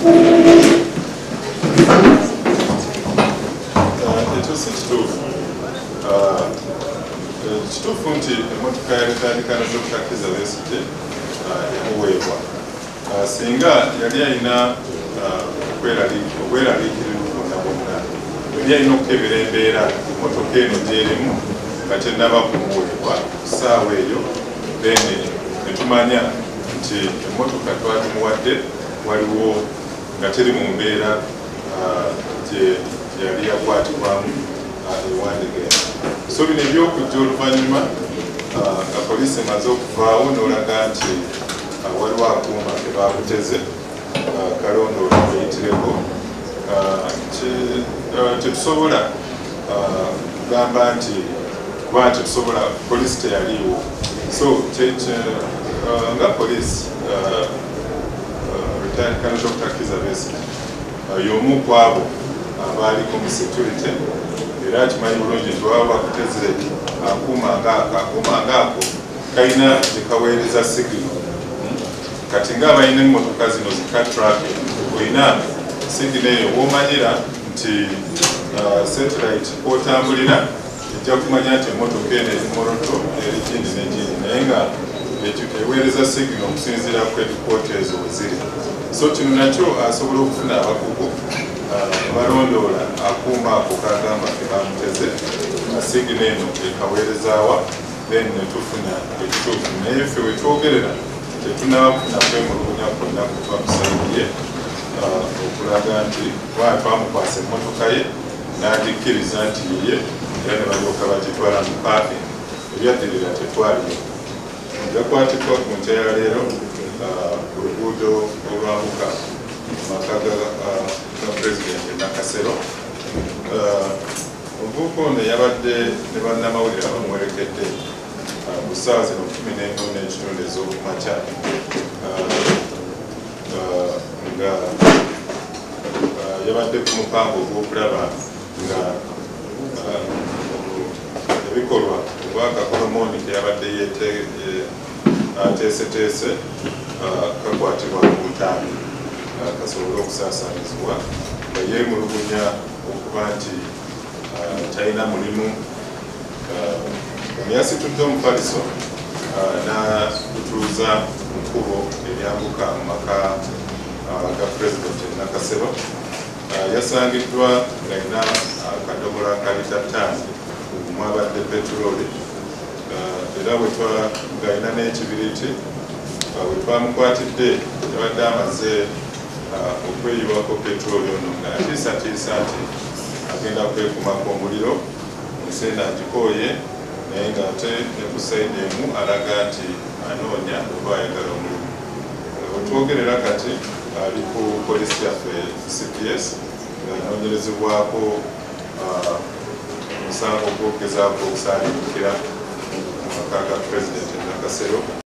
Ekyo si kituufu. Kituufu nti emmotoka yatandikana z'obutakkiriza Besigye yamuweebwa. Singa yali alina obweraliikirivu bwonna bwonna, yali alina okukebera embeera emmotoka eno gy'erimu nga tennaba kumuweebwa ku ssaawa eyo, then ne tumanya nti emmotoka twagimuwadde waliwo nga teri mu mbeera gye yali yakwatibwamu ewandegeera. So bino ebyokujja oluvannyuma nga poliisi emaze okuvaawo n'olaga nti waliwo akuuma ke baakuteze kalondoola muyitireko, tetusobola kugamba nti kuba tetusobola, poliisi teyaliiwo. So nga poliisi retired colonel Dr. Kizza Besigye y'omu ku abo abaliko mu security, era kimanyi bulungi nti baba bakutezere akuuma ngaako kalina gyekaweereza sigino. Kati ng'abalina emmotoka zino zika traffic, olina sigino eyo w'omanyira nti satellite kw'otambulira ejja kumanya nti emmotoka eno eri moroto eri gindi n'egindi, naye nga eweereza sigino okusinziira ku headquarter ezo we ziri. So kino nakyo asobola okufuna abakugu balondoola akuuma ako kagamba ke bamuteze, sigino eno ekaweerezaawa, then netufuna ekituufu. Naye ffe we twogerera tetunaba kufuna kwemulugunya kwonna kuva ku sayidi ye okulaga nti twamukwasa emmotoka ye n'agikkiriza nti yiye, era ne balyoka bagitwala mu paaking. Ebyaddirira tetwaliyo. Yakwatibwa ku nkya ya leero ku luguudo olwambuka maka ga pulezidenti Nakasero. Omuvubuka ono yabadde ne bannamawulire abamuwerekedde ku ssaawa zino 11:30 ez'okumakya nga yabadde ku mupango ogw'okulaba nga ebikolwa obwakakolomooni keyabadde ateeseteese kakwatibwa ku ntambi kasobole okusaasaanyizibwa, nga yeemulugunya okuba nti talina mulimu. Yasitudde omufaliso n'atuuza mu kkubo eryambuka mu maka ga pulezidenti Nakasero. Yasangiddwa ng'alina akadomola ka lita 5 mwabadde petulooli, era ng'alina n'ekibiriti. We twamukwatidde yabadde amaze okweyiwako petulooli ono nga atiisatiisa nti agenda kwekumako omuliro, ensenda agikooye, naye ng'ate ne ku sayidi emu alaga nti anoonya oba ayagala omulimu. Wetwogerera kati ali ku poliisi yaffe CPS ng'anoonyerezebwako omusango gw'okugezaako okusaalimbukira mu maka ga pulezidenti Nakasero.